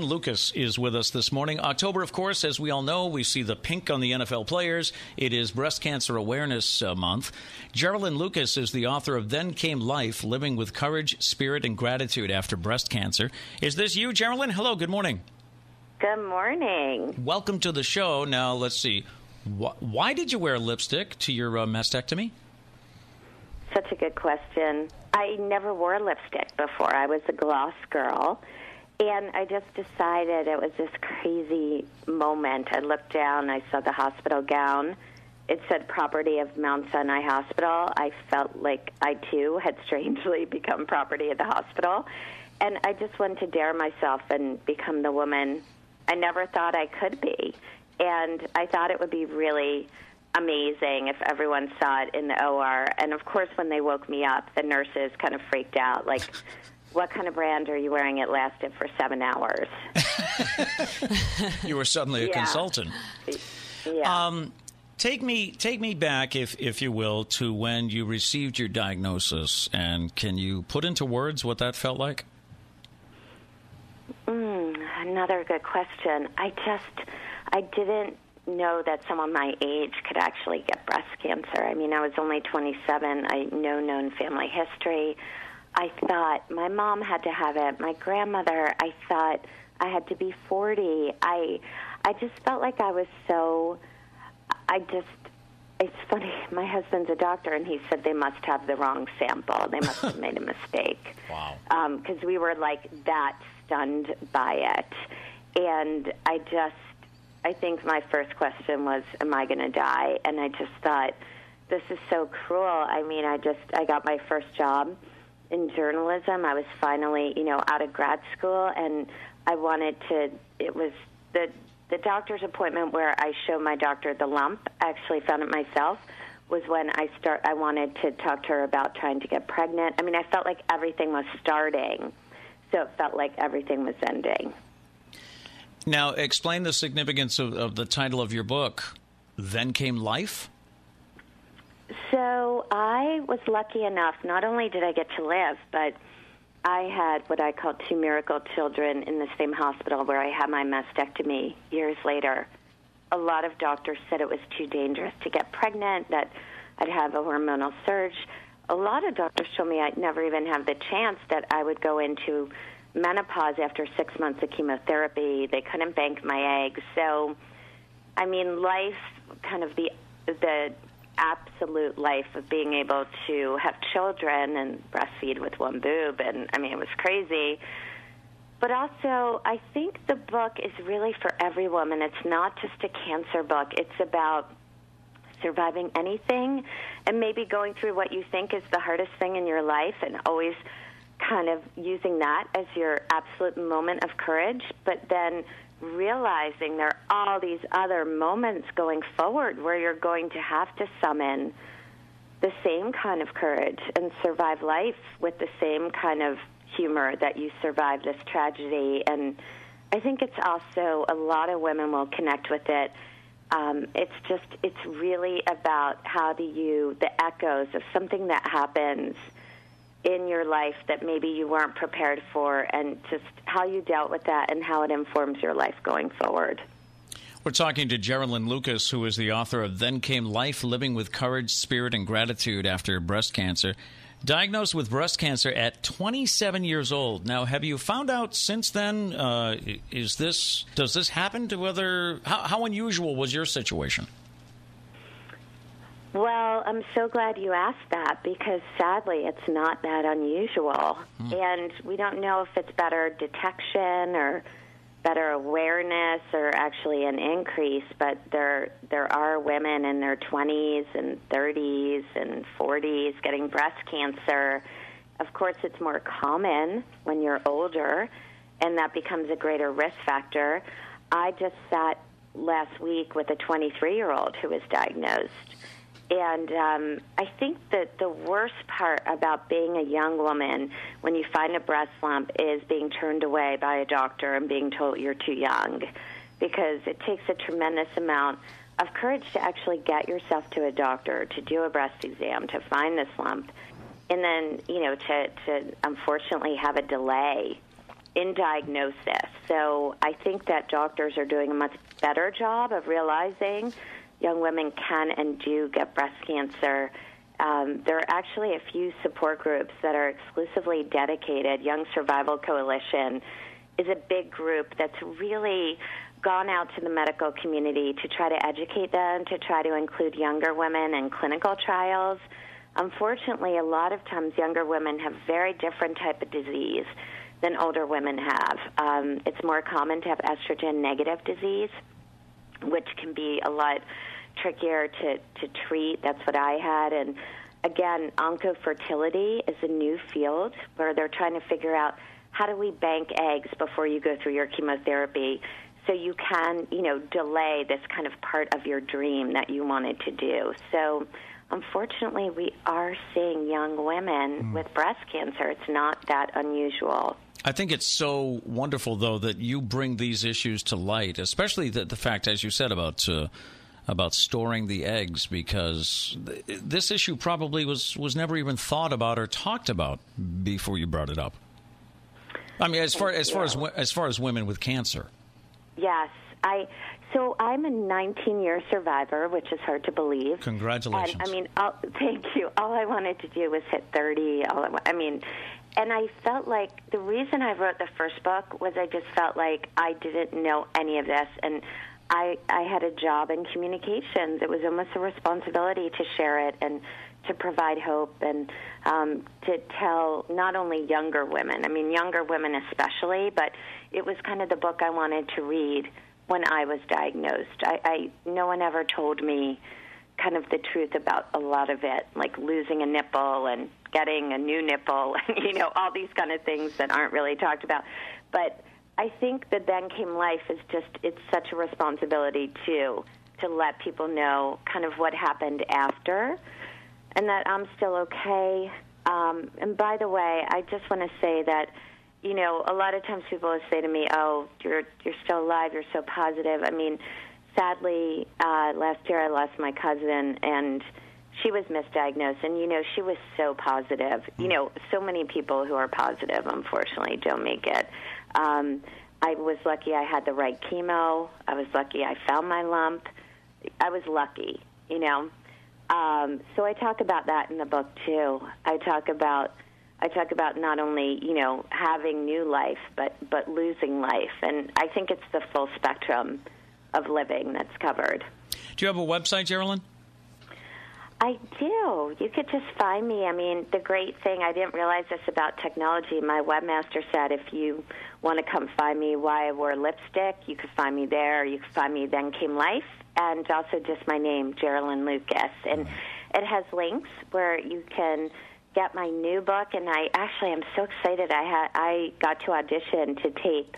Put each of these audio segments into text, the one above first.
Geralyn Lucas is with us this morning. October, of course, as we all know, we see the pink on the NFL players. It is Breast Cancer Awareness Month. Geralyn Lucas is the author of Then Came Life, Living with Courage, Spirit, and Gratitude After Breast Cancer. Is this you, Geralyn? Hello, good morning. Good morning. Welcome to the show. Now, let's see. Why did you wear lipstick to your mastectomy? Such a good question. I never wore lipstick before. I was a gloss girl. And I just decided it was this crazy moment. I looked down, I saw the hospital gown. It said property of Mount Sinai Hospital. I felt like I, too, had strangely become property of the hospital. And I just wanted to dare myself and become the woman I never thought I could be. And I thought it would be really amazing if everyone saw it in the OR. And, of course, when they woke me up, the nurses kind of freaked out, like, what kind of brand are you wearing? It lasted for 7 hours. You were suddenly a consultant. Yeah. Take me back, if you will, to when you received your diagnosis, and can you put into words what that felt like? Another good question. I didn't know that someone my age could actually get breast cancer. I mean, I was only 27. I had no known family history. I thought my mom had to have it. My grandmother, I thought I had to be 40. I just felt like I was so, it's funny, my husband's a doctor, and he said they must have the wrong sample. They must have made a mistake. Wow. Because we were like that stunned by it. And I think my first question was, am I going to die? And I just thought, this is so cruel. I mean, I got my first job in journalism. I was finally, out of grad school, and I wanted to, it was the doctor's appointment where I showed my doctor the lump. I actually found it myself, was when I wanted to talk to her about trying to get pregnant. I mean, I felt like everything was starting, so it felt like everything was ending. Now, explain the significance of the title of your book, Then Came Life? So I was lucky enough, not only did I get to live, but I had what I call 2 miracle children in the same hospital where I had my mastectomy years later. A lot of doctors said it was too dangerous to get pregnant, that I'd have a hormonal surge. A lot of doctors told me I'd never even have the chance, that I would go into menopause after 6 months of chemotherapy. They couldn't bank my eggs. So, I mean, life, kind of the absolute life of being able to have children and breastfeed with one boob, and I mean, it was crazy. But also, I think the book is really for every woman. It's not just a cancer book. It's about surviving anything and maybe going through what you think is the hardest thing in your life, and always kind of using that as your absolute moment of courage, but then realizing there are all these other moments going forward where you're going to have to summon the same kind of courage and survive life with the same kind of humor that you survived this tragedy. And I think it's also, a lot of women will connect with it. It's really about how do you, the echoes of something that happens in your life that maybe you weren't prepared for, and just how you dealt with that and how it informs your life going forward. We're talking to Geralyn Lucas, who is the author of Then Came Life, Living with Courage, Spirit, and Gratitude After Breast Cancer. Diagnosed with breast cancer at 27 years old. Now, have you found out since then, does this happen to other, how unusual was your situation? Well, I'm so glad you asked that, because sadly it's not that unusual. And we don't know if it's better detection or better awareness or actually an increase, but there are women in their 20s and 30s and 40s getting breast cancer. Of course, it's more common when you're older, and that becomes a greater risk factor. I just sat last week with a 23-year-old who was diagnosed. And I think that the worst part about being a young woman when you find a breast lump is being turned away by a doctor and being told you're too young, because it takes a tremendous amount of courage to actually get yourself to a doctor, to do a breast exam, to find this lump, and then, to unfortunately have a delay in diagnosis. So I think that doctors are doing a much better job of realizing young women can and do get breast cancer. There are actually a few support groups that are exclusively dedicated. Young Survival Coalition is a big group that's really gone out to the medical community to try to educate them, to try to include younger women in clinical trials. Unfortunately, a lot of times younger women have very different type of disease than older women have. It's more common to have estrogen-negative disease, which can be a lot trickier to treat. That's what I had. And again, oncofertility is a new field where they're trying to figure out how do we bank eggs before you go through your chemotherapy so you can, delay this kind of part of your dream that you wanted to do. So unfortunately, we are seeing young women with breast cancer. It's not that unusual. I think it's so wonderful, though, that you bring these issues to light, especially the fact, as you said, about storing the eggs, because this issue probably was never even thought about or talked about before you brought it up. I mean, as far as women with cancer. Yes, So I'm a 19-year survivor, which is hard to believe. Congratulations. And, thank you. All I wanted to do was hit 30. And I felt like the reason I wrote the first book was I just felt like I didn't know any of this. And I had a job in communications. It was almost a responsibility to share it and to provide hope and to tell not only younger women, younger women especially, but it was kind of the book I wanted to read when I was diagnosed. No one ever told me kind of the truth about a lot of it, like losing a nipple and getting a new nipple and, all these kind of things that aren't really talked about. But I think that Then Came Life is it's such a responsibility, too, to let people know kind of what happened after and that I'm still okay. And by the way, I just want to say that, a lot of times people will say to me, oh, you're still alive, you're so positive. Sadly, last year I lost my cousin, and she was misdiagnosed, and, she was so positive. So many people who are positive, unfortunately, don't make it. I was lucky I had the right chemo. I was lucky I found my lump. I was lucky, So I talk about that in the book, too. I talk about not only, having new life, but losing life. And I think it's the full spectrum of living that's covered. Do you have a website, Geralyn? I do. You could just find me. The great thing, I didn't realize this about technology. My webmaster said if you want to come find me why I wore lipstick, you could find me there. You could find me Then Came Life, and also just my name, Geralyn Lucas. And it has links where you can get my new book, and I'm so excited. I got to audition to tape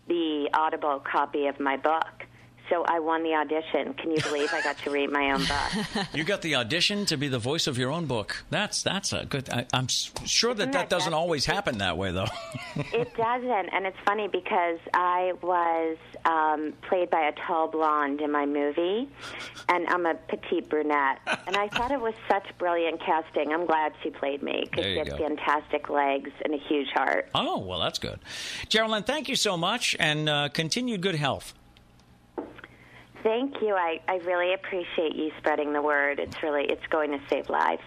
the Audible copy of my book. So I won the audition. Can you believe I got to read my own book? You got the audition to be the voice of your own book. That's a good. I'm sure that doesn't always happen that way, though. It doesn't, and it's funny because I was played by a tall blonde in my movie, and I'm a petite brunette. And I thought it was such brilliant casting. I'm glad she played me because she had fantastic legs and a huge heart. Oh, well, that's good. Geralyn, thank you so much, and continued good health. Thank you. I really appreciate you spreading the word. It's going to save lives.